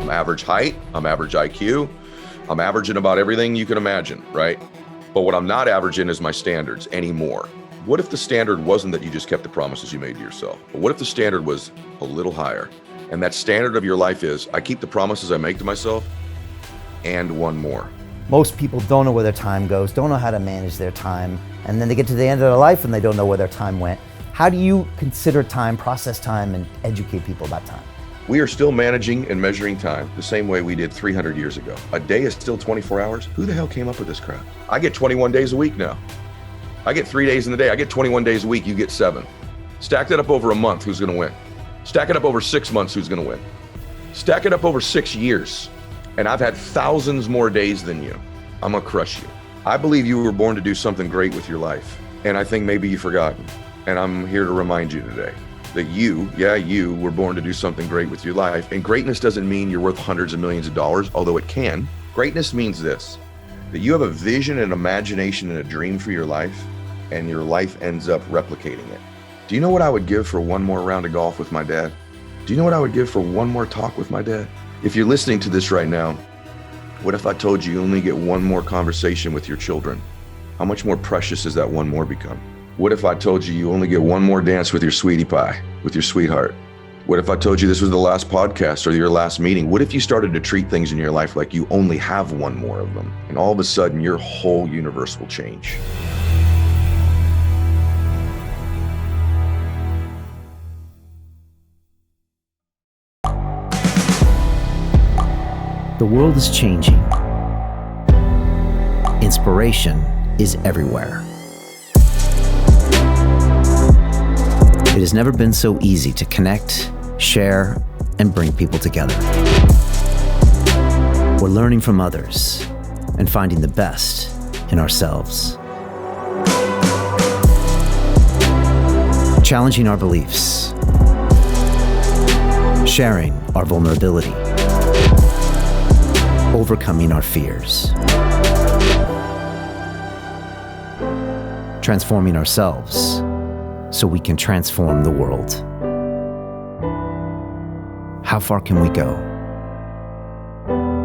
I'm average height, I'm average IQ, I'm average in about everything you can imagine, right? But what I'm not average in is my standards anymore. What if the standard wasn't that you just kept the promises you made to yourself? But what if the standard was a little higher? And that standard of your life is, I keep the promises I make to myself and one more. Most people don't know where their time goes, don't know how to manage their time, and then they get to the end of their life and they don't know where their time went. How do you consider time, process time, and educate people about time? We are still managing and measuring time the same way we did 300 years ago. A day is still 24 hours. Who the hell came up with this crap? I get 21 days a week now. I get 3 days in the day. I get 21 days a week. You get 7. Stack that up over a month. Who's going to win? Stack it up over 6 months. Who's going to win? Stack it up over 6 years. And I've had thousands more days than you. I'm going to crush you. I believe you were born to do something great with your life. And I think maybe you've forgotten. And I'm here to remind you today that you were born to do something great with your life. And greatness doesn't mean you're worth hundreds of millions of dollars, although it can. Greatness means this, that you have a vision and imagination and a dream for your life, and your life ends up replicating it. Do you know what I would give for one more round of golf with my dad? Do you know what I would give for one more talk with my dad? If you're listening to this right now, what if I told you only get one more conversation with your children? How much more precious does that one more become? What if I told you you only get one more dance with your sweetie pie, with your sweetheart? What if I told you this was the last podcast or your last meeting? What if you started to treat things in your life like you only have one more of them? And all of a sudden, your whole universe will change. The world is changing. Inspiration is everywhere. It has never been so easy to connect, share, and bring people together. We're learning from others and finding the best in ourselves. Challenging our beliefs. Sharing our vulnerability. Overcoming our fears. Transforming ourselves so we can transform the world. How far can we go?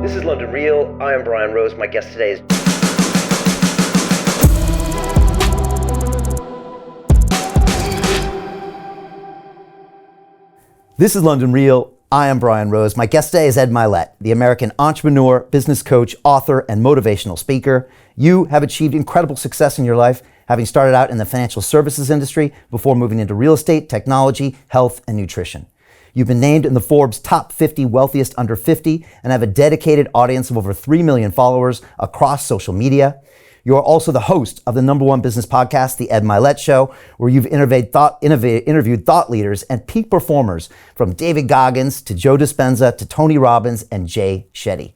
This is London Real. I am Brian Rose. My guest today is... This is London Real. I am Brian Rose. My guest today is Ed Mylett, the American entrepreneur, business coach, author, and motivational speaker. You have achieved incredible success in your life, having started out in the financial services industry before moving into real estate, technology, health, and nutrition. You've been named in the Forbes top 50 wealthiest under 50 and have a dedicated audience of over 3 million followers across social media. You are also the host of the #1 business podcast, The Ed Mylett Show, where you've interviewed thought leaders and peak performers from David Goggins to Joe Dispenza to Tony Robbins and Jay Shetty.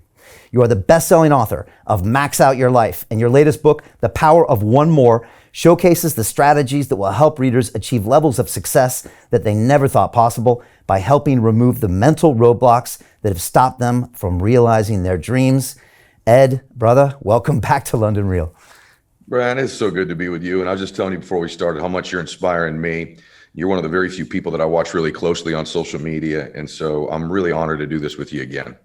You are the best-selling author of Max Out Your Life, and your latest book, The Power of One More, showcases the strategies that will help readers achieve levels of success that they never thought possible by helping remove the mental roadblocks that have stopped them from realizing their dreams. Ed, brother, welcome back to London Real. Brian, it's so good to be with you. And I was just telling you before we started how much you're inspiring me. You're one of the very few people that I watch really closely on social media. And so I'm really honored to do this with you again.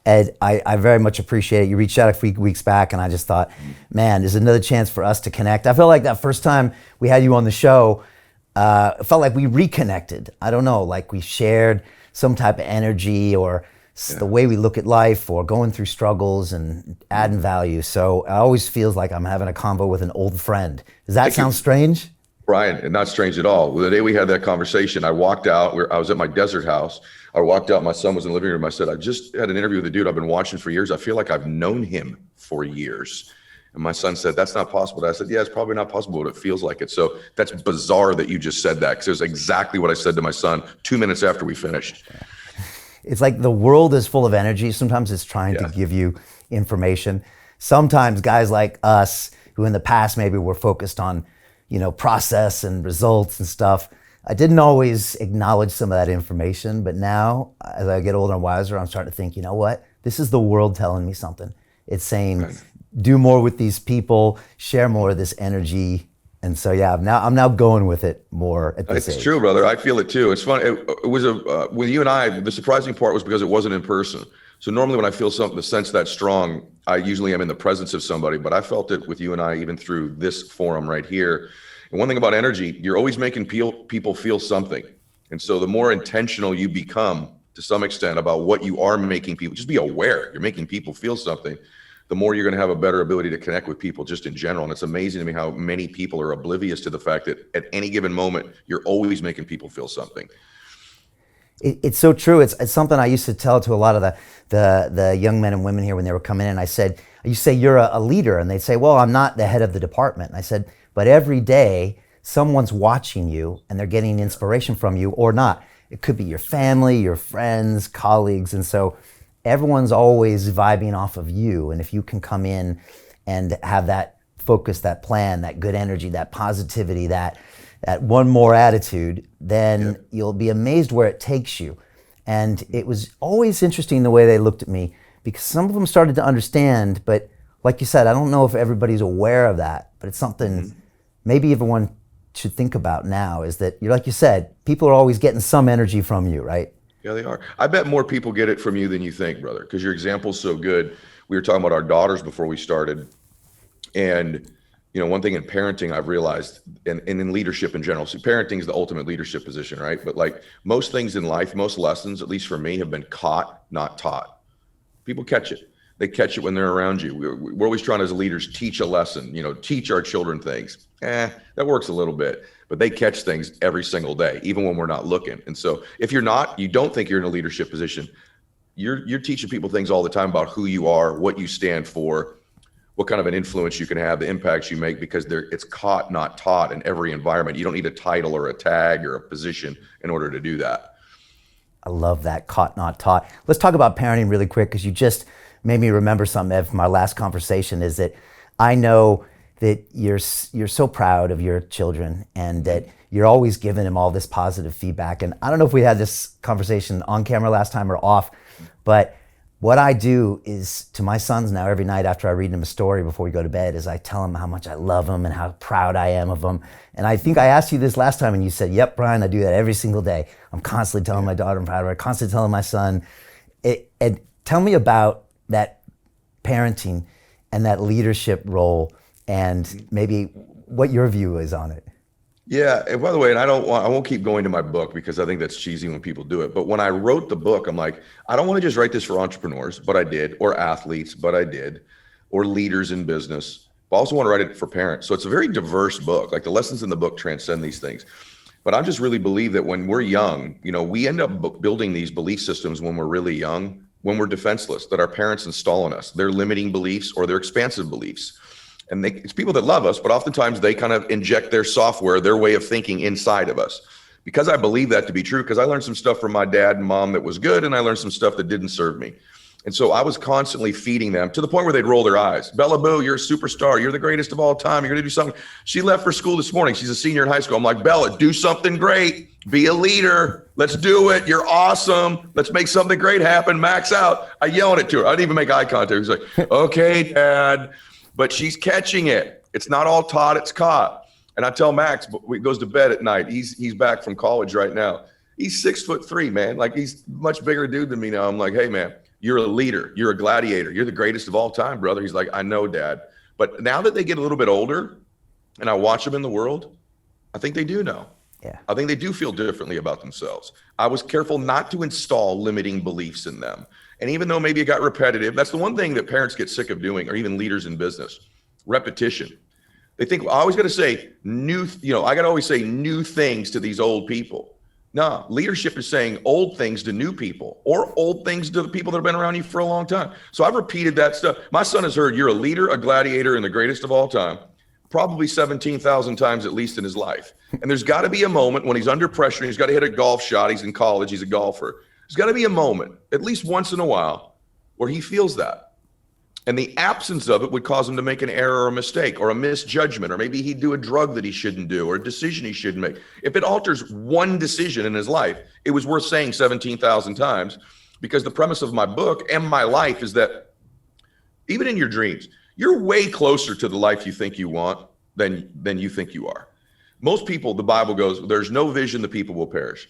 Ed, I very much appreciate it. You reached out a few weeks back and I just thought, man, there's another chance for us to connect. I felt like that first time we had you on the show, it felt like we reconnected. I don't know, like we shared some type of energy or the way we look at life or going through struggles and adding value. So it always feels like I'm having a convo with an old friend. Does that sound strange? Brian, not strange at all. The day we had that conversation, I walked out, I was at my desert house. I walked out, my son was in the living room. I said, I just had an interview with a dude I've been watching for years. I feel like I've known him for years. And my son said, that's not possible. I said, yeah, it's probably not possible, but it feels like it. So that's bizarre that you just said that, because it was exactly what I said to my son 2 minutes after we finished. It's like the world is full of energy. Sometimes it's trying to give you information. Sometimes guys like us, who in the past maybe were focused on, process and results and stuff, I didn't always acknowledge some of that information. But now, as I get older and wiser, I'm starting to think, you know what? This is the world telling me something. It's saying, do more with these people, share more of this energy, And so, yeah, I'm now going with it more at this age. It's true, brother. I feel it too. It's funny. It was with you and I, the surprising part was because it wasn't in person. So normally when I feel something, the sense that strong, I usually am in the presence of somebody, but I felt it with you and I, even through this forum right here. And one thing about energy, you're always making people feel something. And so the more intentional you become to some extent about what you are making people, just be aware you're making people feel something, the more you're going to have a better ability to connect with people just in general. And it's amazing to me how many people are oblivious to the fact that at any given moment, you're always making people feel something. It's so true. It's something I used to tell to a lot of the young men and women here when they were coming in. I said, you say you're a leader, and they'd say, well, I'm not the head of the department. And I said, but every day someone's watching you and they're getting inspiration from you or not. It could be your family, your friends, colleagues. And so everyone's always vibing off of you. And if you can come in and have that focus, that plan, that good energy, that positivity, that one more attitude, then you'll be amazed where it takes you. And it was always interesting the way they looked at me, because some of them started to understand, but like you said, I don't know if everybody's aware of that, but it's something maybe everyone should think about now, is that, you're like you said, people are always getting some energy from you, right? Yeah, they are. I bet more people get it from you than you think, brother, because your example's so good. We were talking about our daughters before we started. And, one thing in parenting I've realized, and in leadership in general, so parenting is the ultimate leadership position, right? But like most things in life, most lessons, at least for me, have been caught, not taught. People catch it. They catch it when they're around you. We're always trying as leaders, teach a lesson, teach our children things. That works a little bit, but they catch things every single day, even when we're not looking. And so if you don't think you're in a leadership position, you're teaching people things all the time about who you are, what you stand for, what kind of an influence you can have, the impacts you make, because it's caught, not taught in every environment. You don't need a title or a tag or a position in order to do that. I love that, caught, not taught. Let's talk about parenting really quick, because you just made me remember something, Ev, from our last conversation, is that I know that you're so proud of your children and that you're always giving them all this positive feedback. And I don't know if we had this conversation on camera last time or off, but what I do is, to my sons now, every night after I read them a story before we go to bed, is I tell them how much I love them and how proud I am of them. And I think I asked you this last time and you said, yep, Brian, I do that every single day. I'm constantly telling my daughter I'm proud of her, constantly telling my son. And tell me about that parenting and that leadership role, and maybe what your view is on it. Yeah, and by the way, and I won't keep going to my book because I think that's cheesy when people do it. But when I wrote the book, I'm like, I don't want to just write this for entrepreneurs, but I did, or athletes, but I did, or leaders in business. But I also want to write it for parents. So it's a very diverse book. Like the lessons in the book transcend these things. But I just really believe that when we're young, we end up building these belief systems when we're really young, when we're defenseless, that our parents install in us. They're limiting beliefs or they're expansive beliefs. And it's people that love us, but oftentimes they kind of inject their software, their way of thinking inside of us. Because I believe that to be true, because I learned some stuff from my dad and mom that was good, and I learned some stuff that didn't serve me. And so I was constantly feeding them to the point where they'd roll their eyes. Bella Boo, you're a superstar. You're the greatest of all time. You're going to do something. She left for school this morning. She's a senior in high school. I'm like, Bella, do something great. Be a leader. Let's do it. You're awesome. Let's make something great happen. Max out. I yelled it to her. I didn't even make eye contact. He's like, okay, Dad. But she's catching it. It's not all taught, it's caught. And I tell Max, he goes to bed at night. He's back from college right now. He's 6'3", man. Like, he's much bigger dude than me now. I'm like, hey, man, you're a leader. You're a gladiator. You're the greatest of all time, brother. He's like, I know, Dad. But now that they get a little bit older and I watch them in the world, I think they do know. Yeah. I think they do feel differently about themselves. I was careful not to install limiting beliefs in them. And even though maybe it got repetitive, that's the one thing that parents get sick of doing, or even leaders in business, repetition. They think, I always got to say I got to always say new things to these old people. No, leadership is saying old things to new people, or old things to the people that have been around you for a long time. So I've repeated that stuff. My son has heard, you're a leader, a gladiator, and the greatest of all time, probably 17,000 times at least in his life. And there's got to be a moment when he's under pressure and he's got to hit a golf shot. He's in college. He's a golfer. There's got to be a moment, at least once in a while, where he feels that. And the absence of it would cause him to make an error or a mistake or a misjudgment, or maybe he'd do a drug that he shouldn't do or a decision he shouldn't make. If it alters one decision in his life, it was worth saying 17,000 times, because the premise of my book and my life is that even in your dreams, you're way closer to the life you think you want than you think you are. Most people, the Bible goes, there's no vision, the people will perish.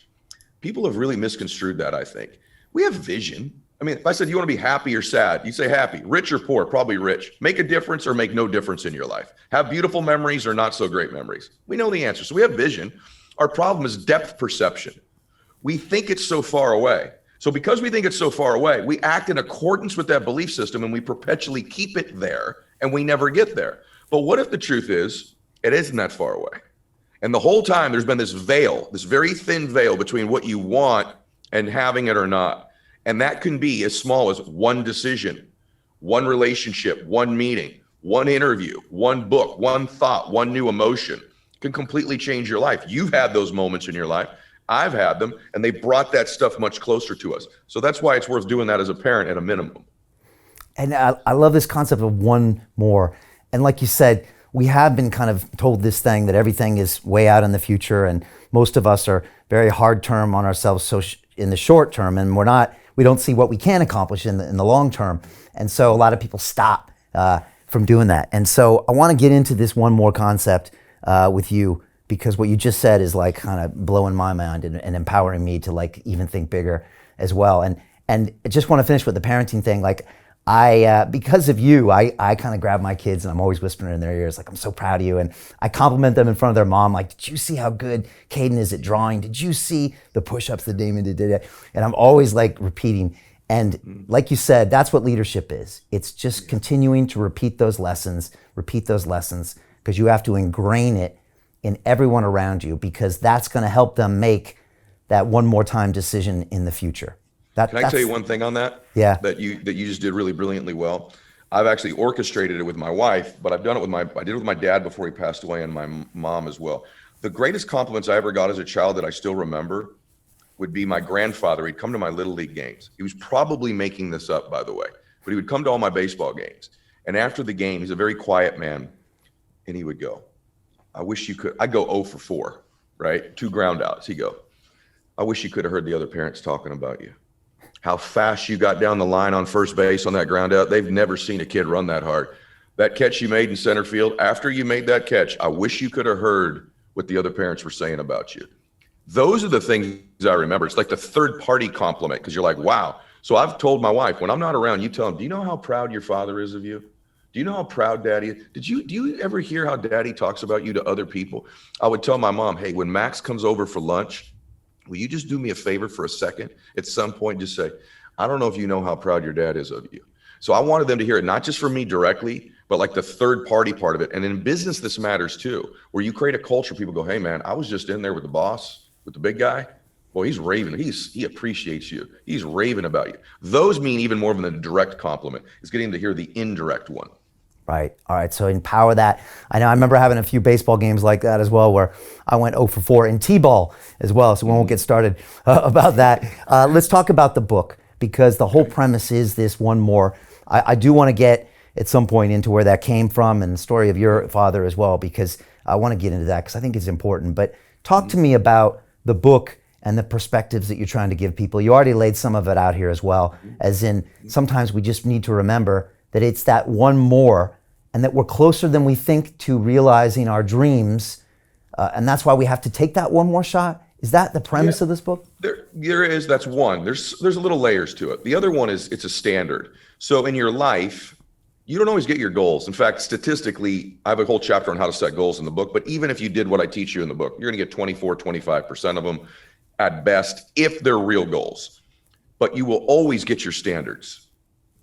People have really misconstrued that, I think. We have vision. I mean, if I said, you want to be happy or sad, you say happy. Rich or poor, probably rich. Make a difference or make no difference in your life. Have beautiful memories or not so great memories. We know the answer. So we have vision. Our problem is depth perception. We think it's so far away. So because we think it's so far away, we act in accordance with that belief system and we perpetually keep it there and we never get there. But what if the truth is, it isn't that far away? And the whole time there's been this veil, this very thin veil between what you want and having it or not. And that can be as small as one decision, one relationship, one meeting, one interview, one book, one thought, one new emotion can completely change your life. You've had those moments in your life. I've had them, and they brought that stuff much closer to us. So that's why it's worth doing that as a parent at a minimum. And I love this concept of one more. And like you said, we have been kind of told this thing that everything is way out in the future, and most of us are very hard term on ourselves in the short term, and we don't see what we can accomplish in the long term. And so a lot of people stop from doing that. And so I want to get into this one more concept with you, because what you just said is like kind of blowing my mind and empowering me to like even think bigger as well. And I just want to finish with the parenting thing. Like because of you, I kind of grab my kids and I'm always whispering in their ears, like, I'm so proud of you. And I compliment them in front of their mom. Like, did you see how good Caden is at drawing? Did you see the push-ups that Damon did today? And I'm always like repeating. And like you said, that's what leadership is. It's just continuing to repeat those lessons, because you have to ingrain it in everyone around you, because that's going to help them make that one more time decision in the future. Can I tell you one thing on that? Yeah. That you just did really brilliantly well. I've actually orchestrated it with my wife, but I've done it I did it with my dad before he passed away, and my mom as well. The greatest compliments I ever got as a child that I still remember would be my grandfather. He'd come to my Little League games. He was probably making this up, by the way, but he would come to all my baseball games. And after the game, he's a very quiet man, and he would go, I wish you could. I'd go 0 for 4, right? 2 ground outs. He'd go, I wish you could have heard the other parents talking about you. How fast you got down the line on first base on that ground out. They've never seen a kid run that hard. That catch you made in center field, after you made that catch, I wish you could have heard what the other parents were saying about you. Those are the things I remember. It's like the third party compliment, because you're like, wow. So I've told my wife, when I'm not around, you tell them, do you know how proud your father is of you? Do you know how proud daddy is? Do you ever hear how daddy talks about you to other people? I would tell my mom, hey, when Max comes over for lunch, will you just do me a favor for a second? At some point, just say, I don't know if you know how proud your dad is of you. So I wanted them to hear it, not just from me directly, but like the third party part of it. And in business, this matters too, where you create a culture, people go, hey man, I was just in there with the boss, with the big guy. Well, he's raving. He appreciates you. He's raving about you. Those mean even more than the direct compliment. It's getting to hear the indirect one. Right. All right. So empower that. I remember having a few baseball games like that as well, where I went 0 for 4 in T-ball as well. So we won't get started about that. Let's talk about the book, because the whole premise is this one more. I do want to get at some point into where that came from and the story of your father as well, because I want to get into that because I think it's important. But talk to me about the book and the perspectives that you're trying to give people. You already laid some of it out here as well, as in sometimes we just need to remember that it's that one more, and that we're closer than we think to realizing our dreams. And that's why we have to take that one more shot. Is that the premise of this book? There is, that's one. There's a little layers to it. The other one is it's a standard. So in your life, you don't always get your goals. In fact, statistically, I have a whole chapter on how to set goals in the book, but even if you did what I teach you in the book, you're gonna get 24, 25% of them at best, if they're real goals. But you will always get your standards.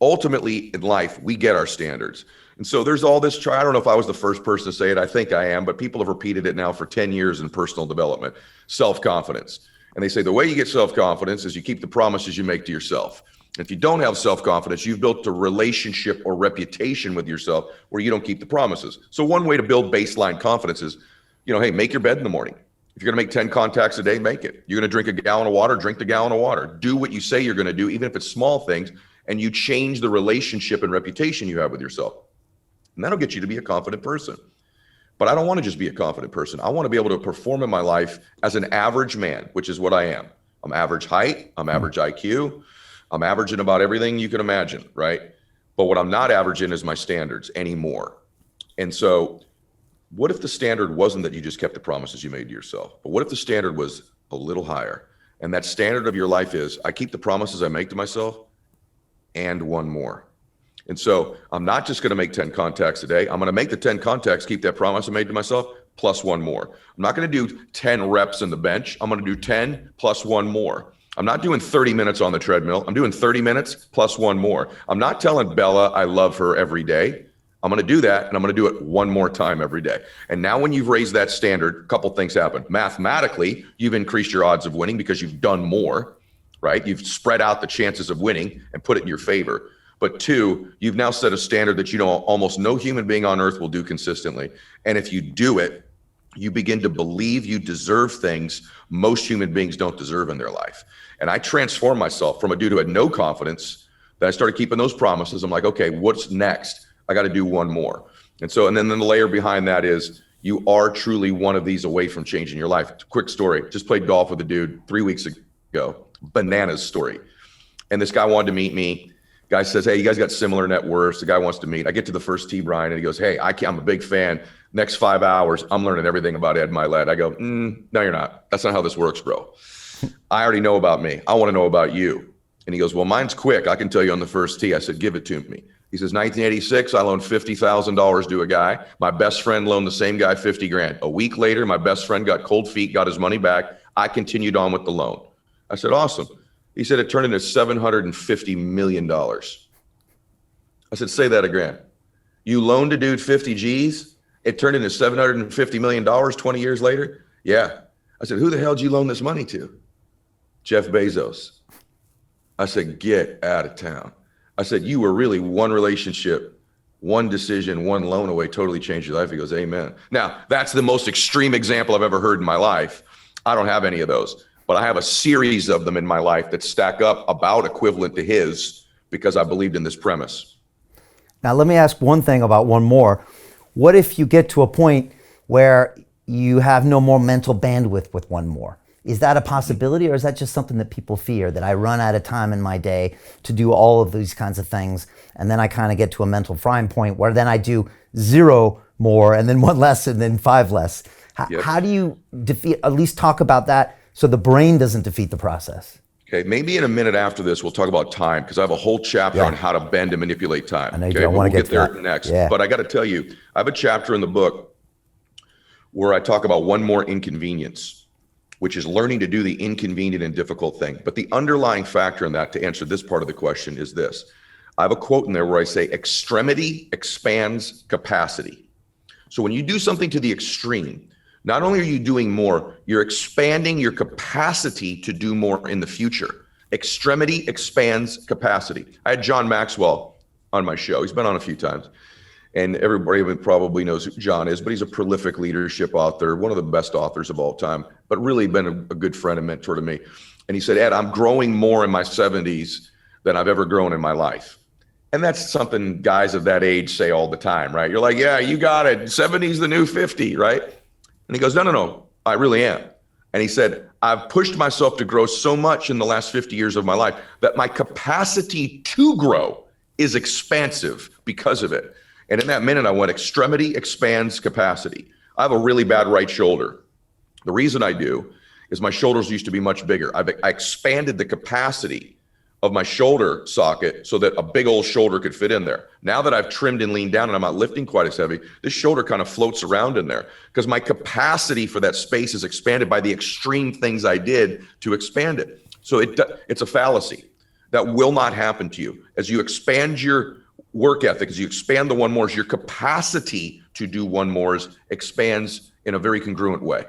Ultimately in life, we get our standards. And so there's all this, I don't know if I was the first person to say it, I think I am, but people have repeated it now for 10 years in personal development, self-confidence. And they say the way you get self-confidence is you keep the promises you make to yourself. If you don't have self-confidence, you've built a relationship or reputation with yourself where you don't keep the promises. So one way to build baseline confidence is, hey, make your bed in the morning. If you're gonna make 10 contacts a day, make it. You're gonna drink a gallon of water, drink the gallon of water. Do what you say you're gonna do, even if it's small things, and you change the relationship and reputation you have with yourself. And that'll get you to be a confident person. But I don't want to just be a confident person. I want to be able to perform in my life as an average man, which is what I am. I'm average height, I'm average IQ, I'm average in about everything you can imagine, right? But what I'm not average in is my standards anymore. And so what if the standard wasn't that you just kept the promises you made to yourself, but what if the standard was a little higher? And that standard of your life is, I keep the promises I make to myself and one more. And so I'm not just going to make 10 contacts a day. I'm going to make the 10 contacts, keep that promise I made to myself, plus one more. I'm not going to do 10 reps in the bench. I'm going to do 10 plus one more. I'm not doing 30 minutes on the treadmill. I'm doing 30 minutes plus one more. I'm not telling Bella I love her every day. I'm going to do that, and I'm going to do it one more time every day. And now when you've raised that standard, a couple things happen. Mathematically, you've increased your odds of winning because you've done more, right? You've spread out the chances of winning and put it in your favor. But two, you've now set a standard that almost no human being on earth will do consistently. And if you do it, you begin to believe you deserve things most human beings don't deserve in their life. And I transformed myself from a dude who had no confidence. Then I started keeping those promises. I'm like, okay, what's next? I got to do one more. And then the layer behind that is you are truly one of these away from changing your life. Quick story, just played golf with a dude 3 weeks ago, bananas story. And this guy wanted to meet me. Guy says, hey, you guys got similar net worths. The guy wants to meet. I get to the first tee, Brian, and he goes, hey, I'm a big fan. Next 5 hours, I'm learning everything about Ed Mylett. I go, no, you're not. That's not how this works, bro. I already know about me. I want to know about you. And he goes, well, mine's quick. I can tell you on the first tee. I said, give it to me. He says, 1986, I loaned $50,000 to a guy. My best friend loaned the same guy 50 grand. A week later, my best friend got cold feet, got his money back. I continued on with the loan. I said, awesome. He said, it turned into $750 million. I said, say that again. You loaned a dude 50 G's. It turned into $750 million 20 years later. Yeah. I said, who the hell did you loan this money to? Jeff Bezos. I said, get out of town. I said, you were really one relationship, one decision, one loan away, totally changed your life. He goes, amen. Now, that's the most extreme example I've ever heard in my life. I don't have any of those, but I have a series of them in my life that stack up about equivalent to his because I believed in this premise. Now, let me ask one thing about one more. What if you get to a point where you have no more mental bandwidth with one more? Is that a possibility, or is that just something that people fear, that I run out of time in my day to do all of these kinds of things, and then I kind of get to a mental frying point where then I do 0 more and then 1 less and then 5 less? Yep. How do you at least talk about that so the brain doesn't defeat the process? Okay, maybe in a minute after this, we'll talk about time, because I have a whole chapter on how to bend and manipulate time. I know you okay, don't want to we'll get there that next. Yeah. But I got to tell you, I have a chapter in the book where I talk about one more inconvenience, which is learning to do the inconvenient and difficult thing. But the underlying factor in that, to answer this part of the question, is this. I have a quote in there where I say, extremity expands capacity. So when you do something to the extreme, not only are you doing more, you're expanding your capacity to do more in the future. Extremity expands capacity. I had John Maxwell on my show. He's been on a few times. And everybody probably knows who John is, but he's a prolific leadership author, one of the best authors of all time, but really been a good friend and mentor to me. And he said, Ed, I'm growing more in my 70s than I've ever grown in my life. And that's something guys of that age say all the time, right? You're like, yeah, you got it. 70's the new 50, right? And he goes, no, I really am. And he said, I've pushed myself to grow so much in the last 50 years of my life that my capacity to grow is expansive because of it. And in that minute, I went, extremity expands capacity. I have a really bad right shoulder. The reason I do is my shoulders used to be much bigger. I expanded the capacity of my shoulder socket so that a big old shoulder could fit in there. Now that I've trimmed and leaned down and I'm not lifting quite as heavy, this shoulder kind of floats around in there because my capacity for that space is expanded by the extreme things I did to expand it. So it's a fallacy. That will not happen to you. As you expand your work ethic, as you expand the one mores, your capacity to do one mores expands in a very congruent way.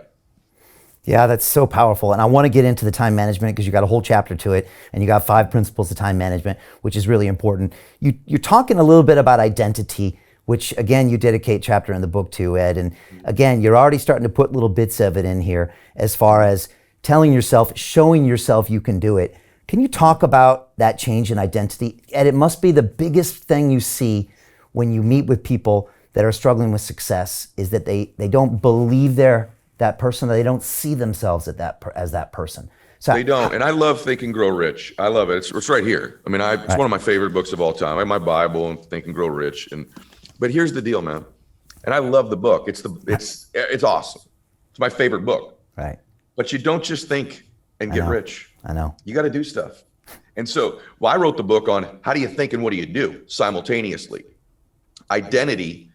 Yeah, that's so powerful. And I want to get into the time management because you got a whole chapter to it, and you got 5 principles of time management, which is really important. You're talking a little bit about identity, which again, you dedicate chapter in the book to, Ed. And again, you're already starting to put little bits of it in here as far as telling yourself, showing yourself you can do it. Can you talk about that change in identity? And it must be the biggest thing you see when you meet with people that are struggling with success, is that they don't believe they're that person, they don't see themselves as that person. So they don't. And I love Think and Grow Rich. I love it. It's right here. I mean, it's one of my favorite books of all time. I have my Bible and Think and Grow Rich. But here's the deal, man. And I love the book. It's awesome. It's my favorite book. Right. But you don't just think and get rich. I know. You got to do stuff. And so, I wrote the book on how do you think and what do you do simultaneously. Identity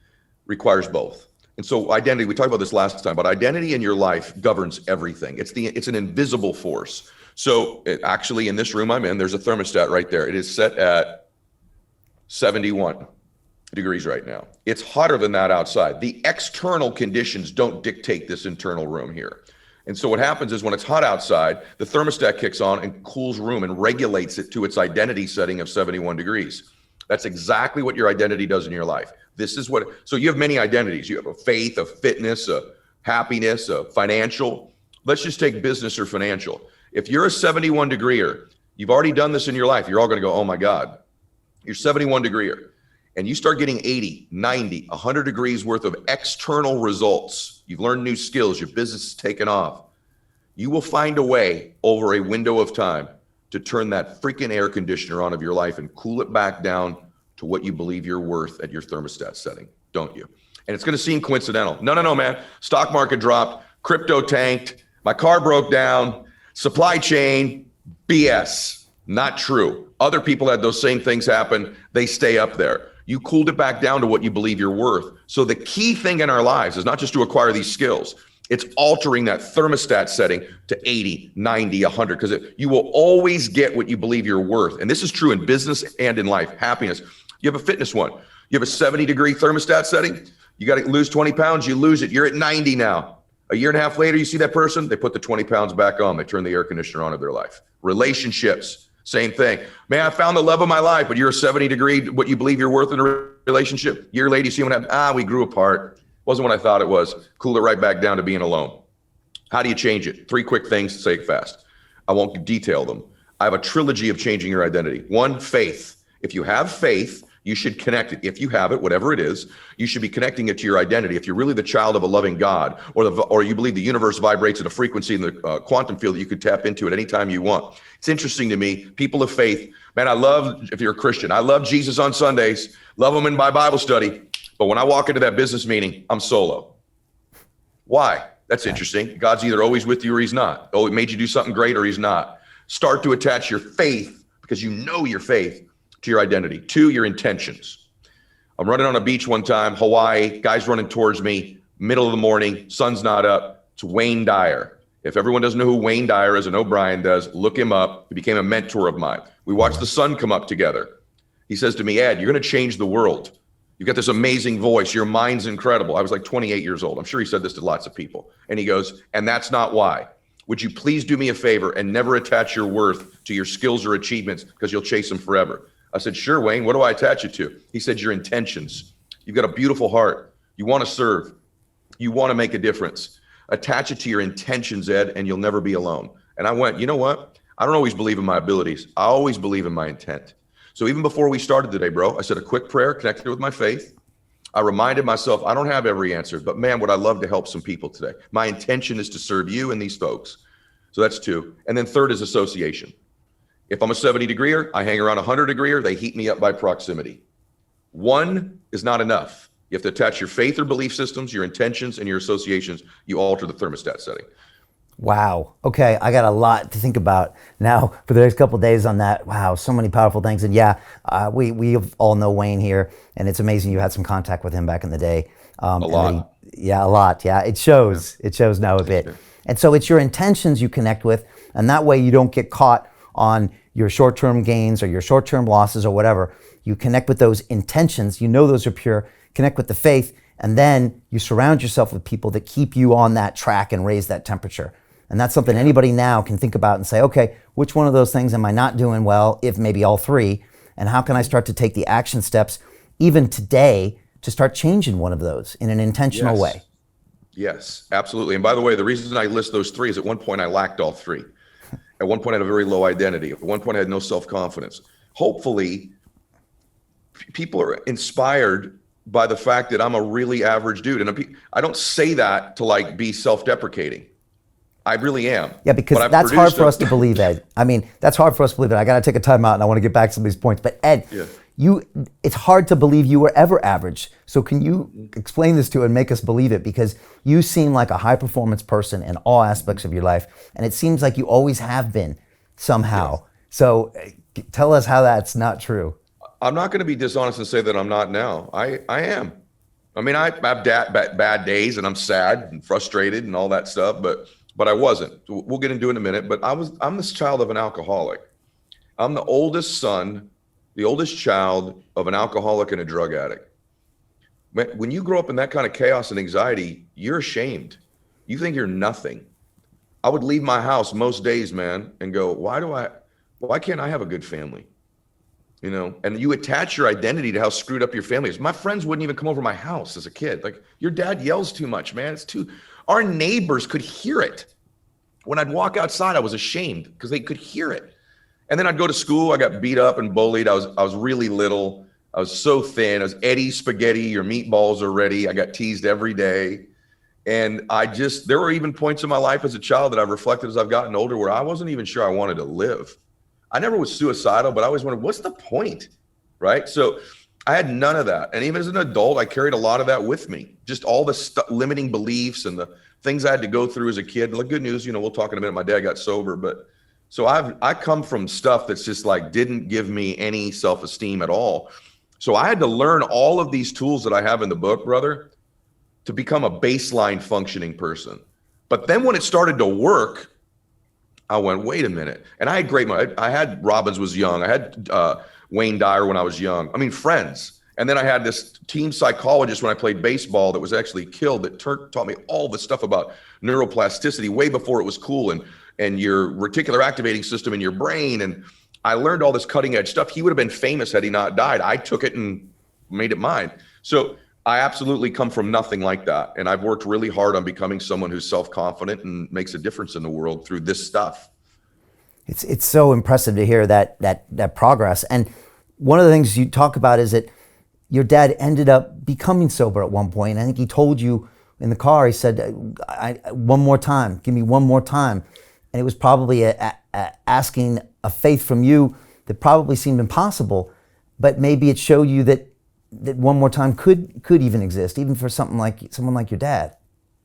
requires both. And so identity, we talked about this last time, but identity in your life governs everything. It's an invisible force. So actually in this room I'm in, there's a thermostat right there. It is set at 71 degrees right now. It's hotter than that outside. The external conditions don't dictate this internal room here. And so what happens is when it's hot outside, the thermostat kicks on and cools room and regulates it to its identity setting of 71 degrees. That's exactly what your identity does in your life. So you have many identities. You have a faith, a fitness, a happiness, a financial. Let's just take business or financial. If you're a 71 degreer, you've already done this in your life. You're all going to go, oh my God, you're 71 degreer. And you start getting 80, 90, 100 degrees worth of external results. You've learned new skills. Your business is taken off. You will find a way over a window of time to turn that freaking air conditioner on of your life and cool it back down to what you believe you're worth at your thermostat setting, don't you? And it's going to seem coincidental. No, man. Stock market dropped, crypto tanked, my car broke down, supply chain, BS. Not true. Other people had those same things happen. They stay up there. You cooled it back down to what you believe you're worth. So the key thing in our lives is not just to acquire these skills. It's altering that thermostat setting to 80, 90, 100, because you will always get what you believe you're worth. And this is true in business and in life. Happiness. You have a fitness one. You have a 70-degree thermostat setting. You got to lose 20 pounds. You lose it. You're at 90 now. A year and a half later, you see that person, they put the 20 pounds back on. They turn the air conditioner on of their life. Relationships, same thing. Man, I found the love of my life, but you're a 70-degree, what you believe you're worth in a relationship. Year later, you see what happened. We grew apart. Wasn't what I thought it was. Cool it right back down to being alone. How do you change it? 3 quick things to say it fast. I won't detail them. I have a trilogy of changing your identity. 1, faith. If you have faith, you should connect it. If you have it, whatever it is, you should be connecting it to your identity. If you're really the child of a loving God, or you believe the universe vibrates at a frequency in the quantum field that you could tap into at any time you want. It's interesting to me, people of faith, man, if you're a Christian, I love Jesus on Sundays, love him in my Bible study, but when I walk into that business meeting, I'm solo. Why? That's interesting. God's either always with you or he's not. Oh, it made you do something great or he's not. Start to attach your faith, because you know your faith, to your identity. 2, your intentions. I'm running on a beach one time, Hawaii, guys running towards me, middle of the morning, sun's not up. It's Wayne Dyer. If everyone doesn't know who Wayne Dyer is, I know Brian does, look him up. He became a mentor of mine. We watched the sun come up together. He says to me, Ed, you're going to change the world. You've got this amazing voice. Your mind's incredible. I was like 28 years old. I'm sure he said this to lots of people. And he goes, and that's not why. Would you please do me a favor and never attach your worth to your skills or achievements, because you'll chase them forever? I said, sure, Wayne, what do I attach it to? He said, your intentions. You've got a beautiful heart. You want to serve. You want to make a difference. Attach it to your intentions, Ed, and you'll never be alone. And I went, you know what? I don't always believe in my abilities. I always believe in my intent. So even before we started today, bro, I said a quick prayer connected with my faith. I reminded myself, I don't have every answer, but man, would I love to help some people today. My intention is to serve you and these folks. So that's 2. And then 3rd is association. If I'm a 70-degreer, I hang around a 100-degreer, they heat me up by proximity. 1 is not enough. You have to attach your faith or belief systems, your intentions, and your associations. You alter the thermostat setting. Wow. Okay, I got a lot to think about now for the next couple of days on that. Wow, so many powerful things. And yeah, we all know Wayne here, and it's amazing you had some contact with him back in the day. A lot. A lot. Yeah, it shows. Yeah. It shows now a bit. And so it's your intentions you connect with, and that way you don't get caught on your short-term gains or your short-term losses or whatever. You connect with those intentions. You know those are pure. Connect with the faith, and then you surround yourself with people that keep you on that track and raise that temperature. And that's something anybody now can think about and say, okay, which one of those things am I not doing well, if maybe all 3, and how can I start to take the action steps even today to start changing one of those in an intentional way? Yes, absolutely. And by the way, the reason I list those 3 is at one point I lacked all 3. At one point I had a very low identity. At one point I had no self-confidence. Hopefully people are inspired by the fact that I'm a really average dude. And I don't say that to be self-deprecating. I really am. Yeah, because that's hard for us to believe, Ed. I mean, that's hard for us to believe. I got to take a time out and I want to get back to some of these points. But Ed, it's hard to believe you were ever average. So can you explain this to and make us believe it? Because you seem like a high performance person in all aspects of your life. And it seems like you always have been somehow. Yes. So tell us how that's not true. I'm not going to be dishonest and say that I'm not now. I am. I mean, I have bad days and I'm sad and frustrated and all that stuff, but I wasn't. We'll get into it in a minute. But I'm this child of an alcoholic. I'm the oldest son, the oldest child of an alcoholic and a drug addict. When you grow up in that kind of chaos and anxiety, you're ashamed. You think you're nothing. I would leave my house most days, man, and go, why can't I have a good family? You know, and you attach your identity to how screwed up your family is. My friends wouldn't even come over my house as a kid. Like, your dad yells too much, man. Our neighbors could hear it. When I'd walk outside, I was ashamed because they could hear it. And then I'd go to school. I got beat up and bullied. I was really little. I was so thin. I was Eddie Spaghetti. Your meatballs are ready. I got teased every day. And there were even points in my life as a child that I've reflected as I've gotten older where I wasn't even sure I wanted to live. I never was suicidal, but I always wondered, what's the point, right? So I had none of that. And even as an adult, I carried a lot of that with me. Just all the limiting beliefs and the things I had to go through as a kid. The good news, we'll talk in a minute, my dad got sober, but so I come from stuff that's just like didn't give me any self-esteem at all. So I had to learn all of these tools that I have in the book, brother, to become a baseline functioning person. But then when it started to work, I went, wait a minute. And I had great money. I had Robbins was young. I had Wayne Dyer when I was young. I mean, friends. And then I had this team psychologist when I played baseball that was actually killed that taught me all the stuff about neuroplasticity way before it was cool and your reticular activating system in your brain. And I learned all this cutting edge stuff. He would have been famous had he not died. I took it and made it mine. So I absolutely come from nothing like that. And I've worked really hard on becoming someone who's self-confident and makes a difference in the world through this stuff. It's so impressive to hear that progress. And one of the things you talk about is that your dad ended up becoming sober at one point. I think he told you in the car, he said, one more time, give me one more time. And it was probably asking a faith from you that probably seemed impossible, but maybe it showed you that one more time could even exist, even for someone like your dad.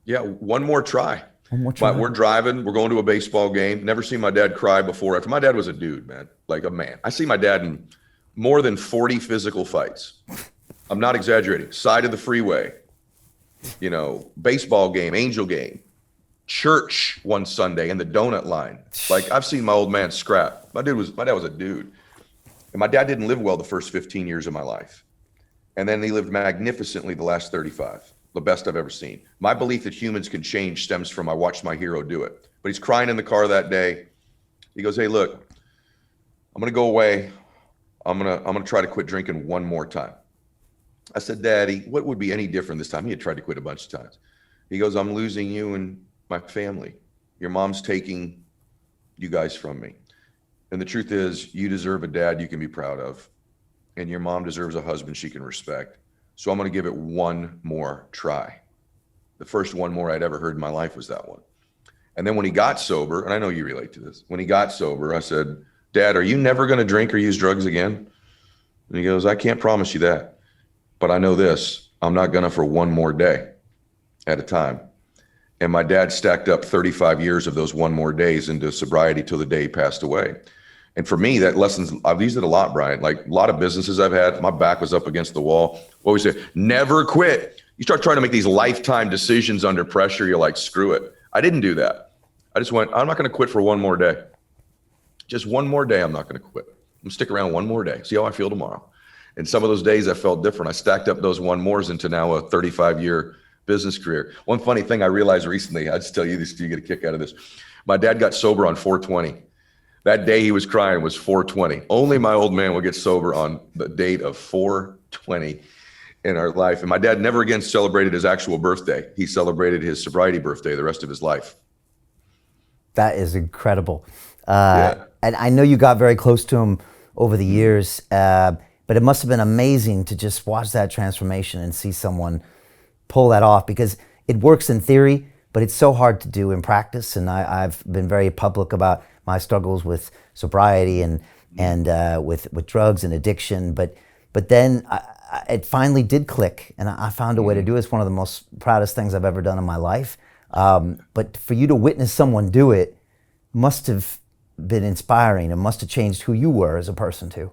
Yeah, one more try. One more try. We're driving, we're going to a baseball game. Never seen my dad cry before. After my dad was a dude, man, like a man. I see my dad in more than 40 physical fights. I'm not exaggerating. Side of the freeway, baseball game, Angel game, church one Sunday in the donut line. Like, I've seen my old man scrap. My dad was a dude. And my dad didn't live well the first 15 years of my life. And then he lived magnificently the last 35, the best I've ever seen. My belief that humans can change stems from I watched my hero do it. But he's crying in the car that day. He goes, hey, look, I'm going to go away. I'm going to try to quit drinking one more time. I said, Daddy, what would be any different this time? He had tried to quit a bunch of times. He goes, I'm losing you and my family. Your mom's taking you guys from me. And the truth is, you deserve a dad you can be proud of. And your mom deserves a husband she can respect. So I'm going to give it one more try. The first one more I'd ever heard in my life was that one. And then when he got sober, and I know you relate to this, when he got sober, I said, Dad, are you never going to drink or use drugs again? And he goes, I can't promise you that. But I know this, I'm not going to for one more day at a time. And my dad stacked up 35 years of those one more days into sobriety till the day he passed away. And for me, that lessons, I've used it a lot, Brian. Like a lot of businesses I've had, my back was up against the wall. What we say, never quit. You start trying to make these lifetime decisions under pressure, you're like, screw it. I didn't do that. I just went, I'm not going to quit for one more day. Just one more day, I'm not going to quit. I'm going to stick around one more day, see how I feel tomorrow. And some of those days I felt different. I stacked up those one mores into now a 35-year business career. One funny thing I realized recently, I'll just tell you this, you get a kick out of this. My dad got sober on 4/20. That day he was crying was 4/20. Only my old man will get sober on the date of 4/20 in our life. And my dad never again celebrated his actual birthday. He celebrated his sobriety birthday the rest of his life. That is incredible. Yeah. And I know you got very close to him over the years, but it must have been amazing to just watch that transformation and see someone pull that off, because it works in theory, but it's so hard to do in practice. And I've been very public about my struggles with sobriety and with drugs and addiction, but But then it finally did click, and I found a way to do it. It's one of the most proudest things I've ever done in my life. But for you to witness someone do it must have been inspiring. It must have changed who you were as a person too.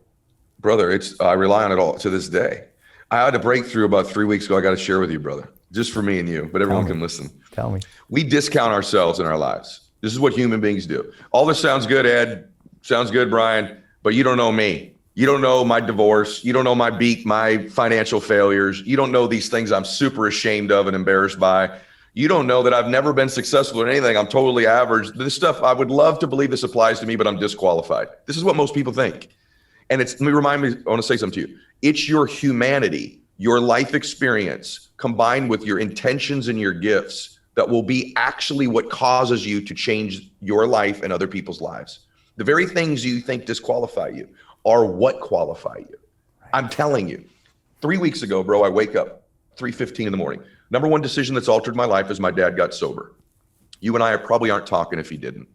Brother, I rely on it all to this day. I had a breakthrough about 3 weeks ago. I got to share with you, brother, just for me and you, but everyone can listen. Tell me. We discount ourselves in our lives. This is what human beings do. All this sounds good, Ed. Sounds good, Brian, but you don't know me. You don't know my divorce. You don't know my financial failures. You don't know these things I'm super ashamed of and embarrassed by. You don't know that I've never been successful in anything. I'm totally average. This stuff, I would love to believe this applies to me, but I'm disqualified. This is what most people think. And let me remind me, I want to say something to you. It's your humanity, your life experience, combined with your intentions and your gifts that will be actually what causes you to change your life and other people's lives. The very things you think disqualify you are what qualify you. I'm telling you, 3 weeks ago, bro, I wake up 3:15 in the morning. Number one decision that's altered my life is my dad got sober. You and I probably aren't talking if he didn't.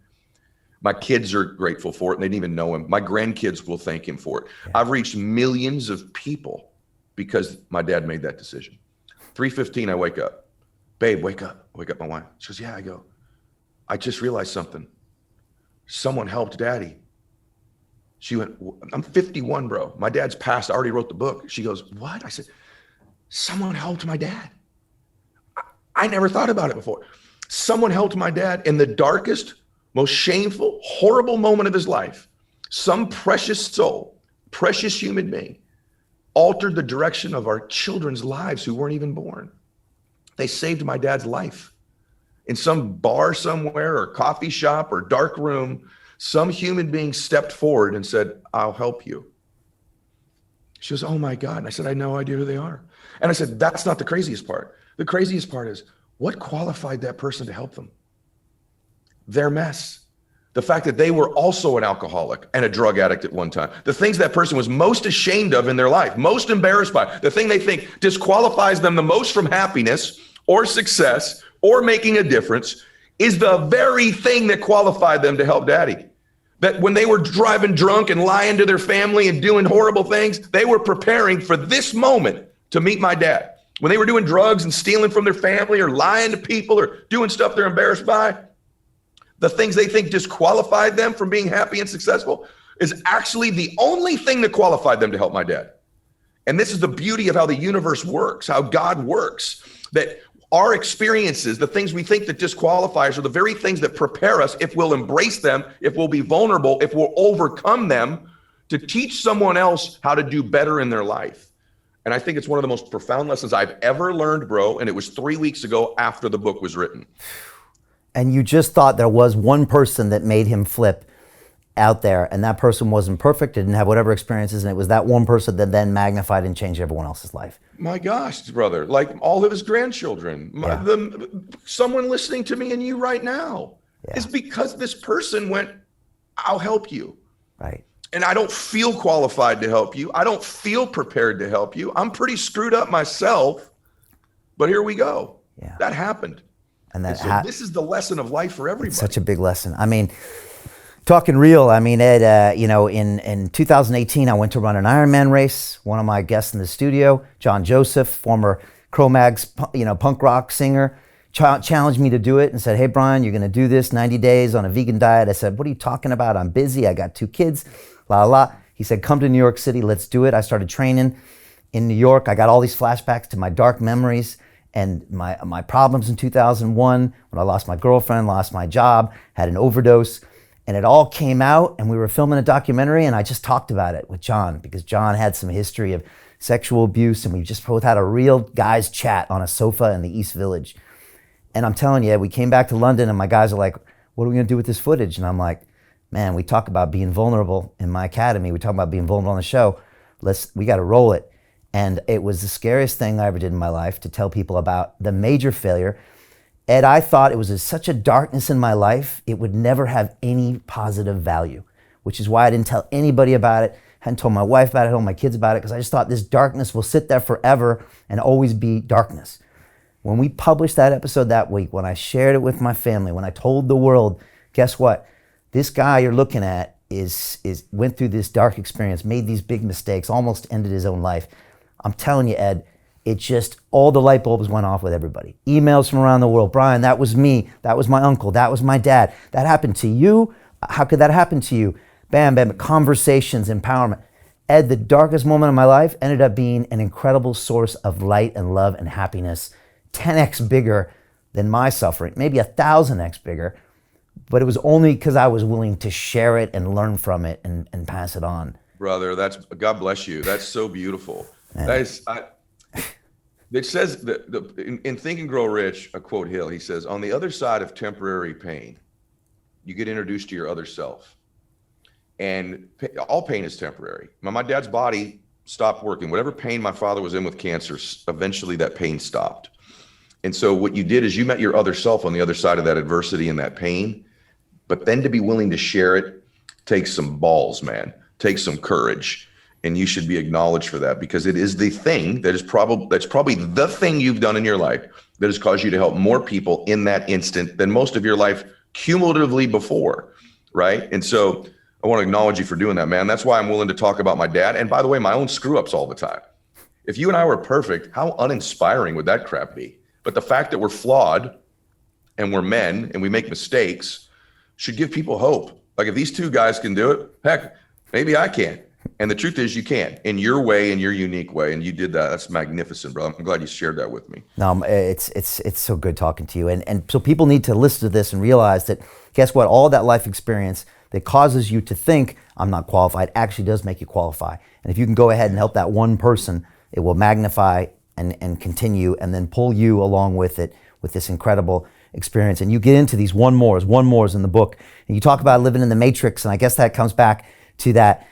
My kids are grateful for it, and they didn't even know him. My grandkids will thank him for it. Yeah. I've reached millions of people because my dad made that decision. 3:15, I wake up. Babe, wake up. I wake up my wife. She goes, yeah, I go. I just realized something. Someone helped daddy. She went, I'm 51, bro. My dad's passed. I already wrote the book. She goes, what? I said, someone helped my dad. I never thought about it before. Someone helped my dad in the darkest, most shameful, horrible moment of his life. Some precious soul, precious human being, altered the direction of our children's lives who weren't even born. They saved my dad's life. In some bar somewhere or coffee shop or dark room, some human being stepped forward and said, I'll help you. She goes, oh my God. And I said, I had no idea who they are. And I said, that's not the craziest part. The craziest part is what qualified that person to help them? Their mess. The fact that they were also an alcoholic and a drug addict at one time. The things that person was most ashamed of in their life, most embarrassed by, the thing they think disqualifies them the most from happiness or success or making a difference is the very thing that qualified them to help daddy. That when they were driving drunk and lying to their family and doing horrible things, they were preparing for this moment to meet my dad. When they were doing drugs and stealing from their family or lying to people or doing stuff they're embarrassed by, the things they think disqualified them from being happy and successful is actually the only thing that qualified them to help my dad. And this is the beauty of how the universe works, how God works, that our experiences, the things we think that disqualify us are the very things that prepare us if we'll embrace them, if we'll be vulnerable, if we'll overcome them to teach someone else how to do better in their life. And I think it's one of the most profound lessons I've ever learned, bro. And it was 3 weeks ago after the book was written. And you just thought there was one person that made him flip out there, and that person wasn't perfect, didn't have whatever experiences, and it was that one person that then magnified and changed everyone else's life. My gosh, brother, like all of his grandchildren, someone listening to me and you right now is because this person went, I'll help you. Right. And I don't feel qualified to help you. I don't feel prepared to help you. I'm pretty screwed up myself, but here we go. Yeah. That happened. And this is the lesson of life for everybody. It's such a big lesson. I mean, talking real, I mean, Ed, in 2018, I went to run an Ironman race. One of my guests in the studio, John Joseph, former Cro-Mags, punk rock singer, challenged me to do it and said, hey, Brian, you're going to do this 90 days on a vegan diet. I said, what are you talking about? I'm busy. I got 2 kids, la. He said, come to New York City. Let's do it. I started training in New York. I got all these flashbacks to my dark memories and my problems in 2001 when I lost my girlfriend, lost my job, had an overdose. And it all came out, and we were filming a documentary, and I just talked about it with John because John had some history of sexual abuse, and we just both had a real guys chat on a sofa in the East Village. And I'm telling you, we came back to London, and my guys are like, what are we gonna do with this footage? And I'm like, man, we talk about being vulnerable in my academy. We talk about being vulnerable on the show. We gotta roll it. And it was the scariest thing I ever did in my life to tell people about the major failure. Ed, I thought it was such a darkness in my life, it would never have any positive value, which is why I didn't tell anybody about it. Hadn't told my wife about it, told my kids about it, because I just thought this darkness will sit there forever and always be darkness. When we published that episode that week, when I shared it with my family, when I told the world, guess what? This guy you're looking at went through this dark experience, made these big mistakes, almost ended his own life. I'm telling you, Ed, it just, all the light bulbs went off with everybody. Emails from around the world. Brian, that was me. That was my uncle. That was my dad. That happened to you. How could that happen to you? Bam, bam, conversations, empowerment. Ed, the darkest moment of my life ended up being an incredible source of light and love and happiness, 10x bigger than my suffering, maybe 1,000x bigger. But it was only because I was willing to share it and learn from it and pass it on. Brother, God bless you. That's so beautiful. It says that in Think and Grow Rich, a quote Hill, he says, on the other side of temporary pain, you get introduced to your other self. And all pain is temporary. My dad's body stopped working. Whatever pain my father was in with cancer, eventually that pain stopped. And so what you did is you met your other self on the other side of that adversity and that pain. But then to be willing to share it takes some balls, man. Takes some courage. And you should be acknowledged for that, because it is the thing that's probably the thing you've done in your life that has caused you to help more people in that instant than most of your life cumulatively before, right? And so I want to acknowledge you for doing that, man. That's why I'm willing to talk about my dad. And by the way, my own screw ups all the time. If you and I were perfect, how uninspiring would that crap be? But the fact that we're flawed and we're men and we make mistakes should give people hope. Like, if these two guys can do it, heck, maybe I can. And the truth is, you can, in your way, in your unique way. And you did that. That's magnificent, bro. I'm glad you shared that with me. No, it's so good talking to you. And so people need to listen to this and realize that, guess what? All that life experience that causes you to think I'm not qualified actually does make you qualify. And if you can go ahead and help that one person, it will magnify and continue, and then pull you along with it, with this incredible experience. And you get into these one mores in the book. And you talk about living in the matrix. And I guess that comes back to that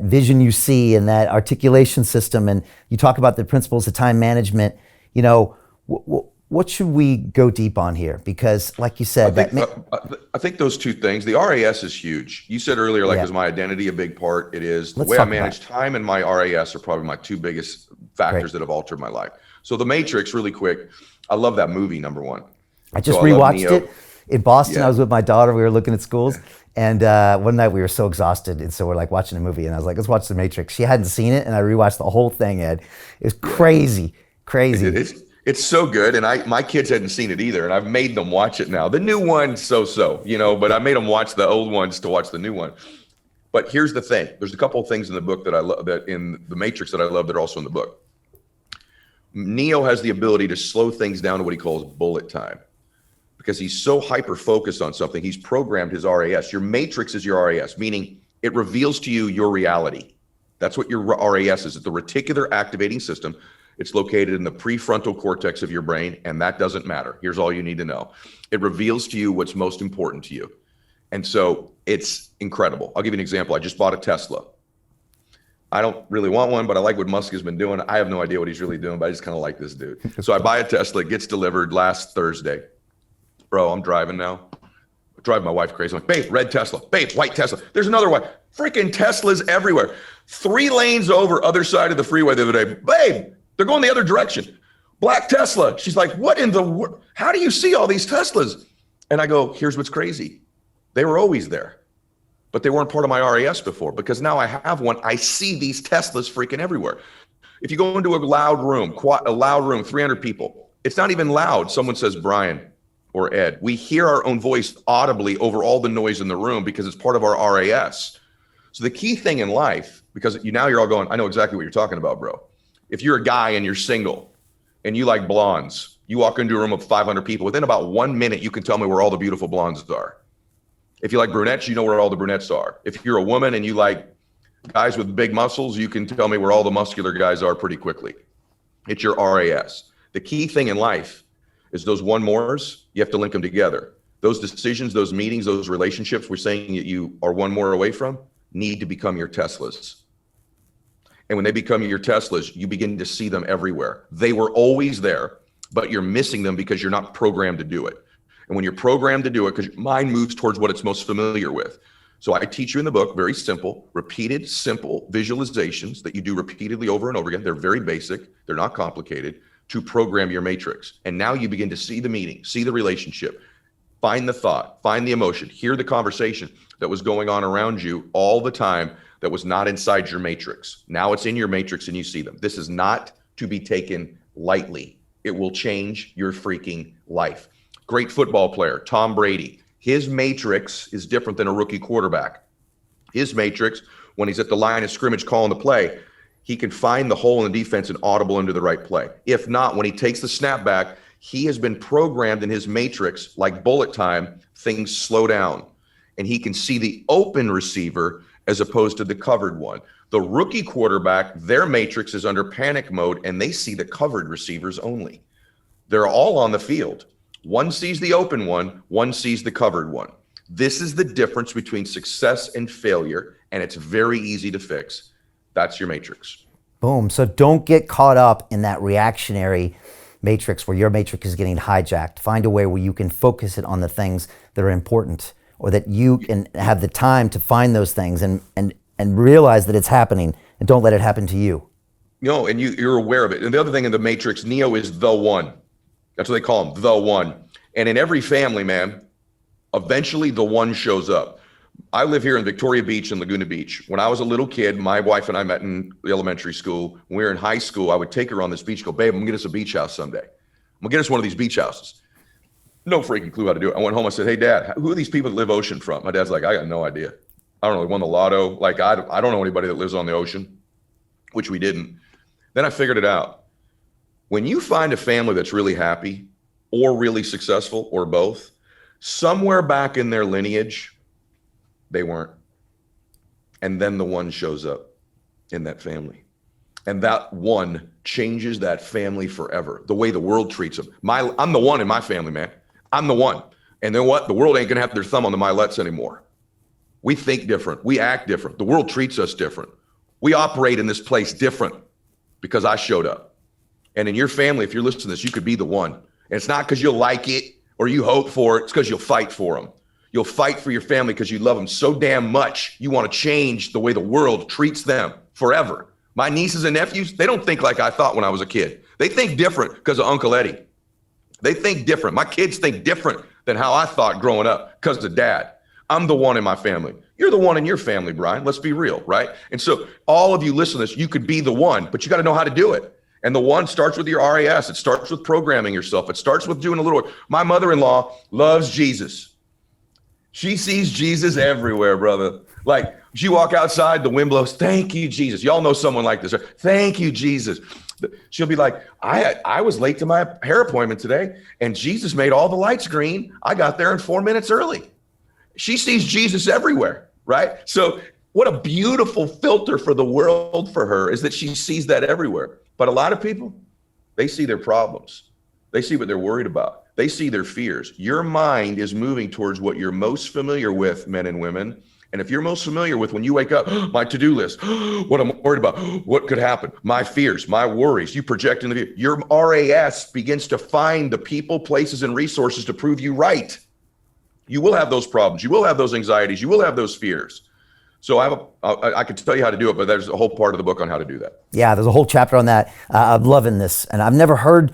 vision you see and that articulation system. And you talk about the principles of time management. You know, what should we go deep on here? Because like you said, I think those two things, the RAS is huge. You said earlier, like, is my identity a big part? It is. The way I manage time and my RAS are probably my two biggest factors that have altered my life. So The Matrix, really quick. I love that movie, number one. I just rewatched it in Boston. Yeah. I was with my daughter. We were looking at schools. And one night we were so exhausted. And so we're like watching a movie. And I was like, let's watch The Matrix. She hadn't seen it. And I rewatched the whole thing, Ed. It was crazy. It's so good. And my kids hadn't seen it either. And I've made them watch it now. The new one, so, but I made them watch the old ones to watch the new one. But here's the thing. There's a couple of things in the book that I love, that in The Matrix that I love, that are also in the book. Neo has the ability to slow things down to what he calls bullet time, because he's so hyper-focused on something. He's programmed his RAS. Your matrix is your RAS, meaning it reveals to you your reality. That's what your RAS is. It's the reticular activating system. It's located in the prefrontal cortex of your brain, and that doesn't matter. Here's all you need to know. It reveals to you what's most important to you. And so it's incredible. I'll give you an example. I just bought a Tesla. I don't really want one, but I like what Musk has been doing. I have no idea what he's really doing, but I just kind of like this dude. So I buy a Tesla. It gets delivered last Thursday. Bro, I'm driving now. I drive my wife crazy. I'm like, babe, red Tesla. Babe, white Tesla. There's another one. Freaking Teslas everywhere. 3 lanes over, other side of the freeway the other day. Babe, they're going the other direction. Black Tesla. She's like, what in the world? How do you see all these Teslas? And I go, here's what's crazy. They were always there, but they weren't part of my RAS before, because now I have one. I see these Teslas freaking everywhere. If you go into a loud room, 300 people, it's not even loud. Someone says, Brian or Ed, we hear our own voice audibly over all the noise in the room because it's part of our RAS. So the key thing in life, because you're all going, I know exactly what you're talking about, bro. If you're a guy and you're single and you like blondes, you walk into a room of 500 people, within about 1 minute, you can tell me where all the beautiful blondes are. If you like brunettes, you know where all the brunettes are. If you're a woman and you like guys with big muscles, you can tell me where all the muscular guys are pretty quickly. It's your RAS. The key thing in life is those one mores, you have to link them together. Those decisions, those meetings, those relationships we're saying that you are one more away from need to become your Teslas. And when they become your Teslas, you begin to see them everywhere. They were always there, but you're missing them because you're not programmed to do it. And when you're programmed to do it, because your mind moves towards what it's most familiar with. So I teach you in the book, very simple, repeated, simple visualizations that you do repeatedly over and over again. They're very basic. They're not complicated, to program your matrix. And now you begin to see the meeting, see the relationship, Find the thought, find the emotion, hear the conversation that was going on around you all the time that was not inside your matrix. Now it's in your matrix and you see them. This is not to be taken lightly. It will change your freaking life. Great football player, Tom Brady. His matrix is different than a rookie quarterback. His matrix, when he's at the line of scrimmage calling the play, he can find the hole in the defense and audible into the right play. If not, when he takes the snap back, he has been programmed in his matrix, like bullet time, things slow down. And he can see the open receiver as opposed to the covered one. The rookie quarterback, their matrix is under panic mode, and they see the covered receivers only. They're all on the field. One sees the open one sees the covered one. This is the difference between success and failure, and it's very easy to fix. That's your matrix. Boom. So don't get caught up in that reactionary matrix where your matrix is getting hijacked. Find a way where you can focus it on the things that are important, or that you can have the time to find those things and realize that it's happening, and don't let it happen to you. No, and you're aware of it. And the other thing in the matrix, Neo is the one. That's what they call him, the one. And in every family, man, eventually the one shows up. I live here in Victoria Beach and Laguna Beach. When I was a little kid, my wife and I met in elementary school. When we were in high school, I would take her on this beach, go, babe, I'm gonna get us a beach house someday. I'm gonna get us one of these beach houses. No freaking clue how to do it. I went home, I said, hey dad, who are these people that live oceanfront? My dad's like, I got no idea. I don't know, they won the lotto. Like, I don't know anybody that lives on the ocean, which we didn't. Then I figured it out. When you find a family that's really happy or really successful or both, somewhere back in their lineage, they weren't. And then the one shows up in that family. And that one changes that family forever. The way the world treats them. I'm the one in my family, man. I'm the one. And then what? The world ain't gonna have their thumb on the Myletts anymore. We think different. We act different. The world treats us different. We operate in this place different because I showed up. And in your family, if you're listening to this, you could be the one. And it's not because you'll like it or you hope for it. It's because you'll fight for them. You'll fight for your family because you love them so damn much. You want to change the way the world treats them forever. My nieces and nephews, they don't think like I thought when I was a kid. They think different because of Uncle Eddie. They think different. My kids think different than how I thought growing up because of dad. I'm the one in my family. You're the one in your family, Brian. Let's be real, right? And so all of you listen to this, you could be the one, but you got to know how to do it. And the one starts with your RAS. It starts with programming yourself. It starts with doing a little work. My mother-in-law loves Jesus. She sees Jesus everywhere, brother. Like, she walk outside, the wind blows, thank you, Jesus. Y'all know someone like this. Right? Thank you, Jesus. She'll be like, I was late to my hair appointment today, and Jesus made all the lights green. I got there in 4 minutes early. She sees Jesus everywhere, right? So what a beautiful filter for the world for her is that she sees that everywhere. But a lot of people, they see their problems. They see what they're worried about. They see their fears. Your mind is moving towards what you're most familiar with, men and women. And if you're most familiar with when you wake up, my to-do list, what I'm worried about, what could happen, my fears, my worries, you project in the future, your RAS begins to find the people, places, and resources to prove you right. You will have those problems. You will have those anxieties. You will have those fears. So I could tell you how to do it, but there's a whole part of the book on how to do that. Yeah, there's a whole chapter on that. I'm loving this. And I've never heard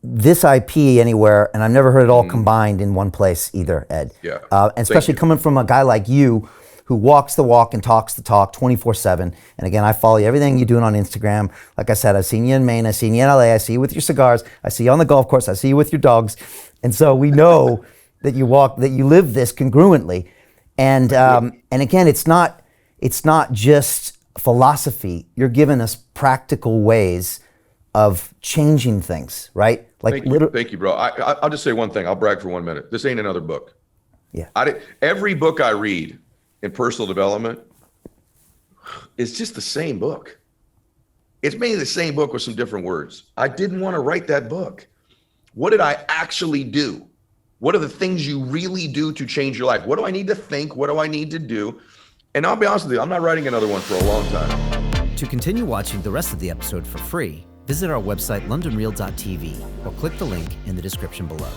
this IP anywhere, and I've never heard it all combined in one place either, Ed. Yeah. And especially coming from a guy like you who walks the walk and talks the talk 24/7. And again, I follow you, everything you're doing on Instagram. Like I said, I've seen you in Maine, I've seen you in LA, I see you with your cigars, I see you on the golf course, I see you with your dogs. And so we know that you live this congruently. And again, it's not just philosophy. You're giving us practical ways of changing things, right? Like thank you, bro. I'll just say one thing. I'll brag for 1 minute. This ain't another book. Yeah. Every book I read in personal development is just the same book. It's mainly the same book with some different words. I didn't want to write that book. What did I actually do? What are the things you really do to change your life? What do I need to think? What do I need to do? And I'll be honest with you, I'm not writing another one for a long time. To continue watching the rest of the episode for free, visit our website londonreal.tv or click the link in the description below.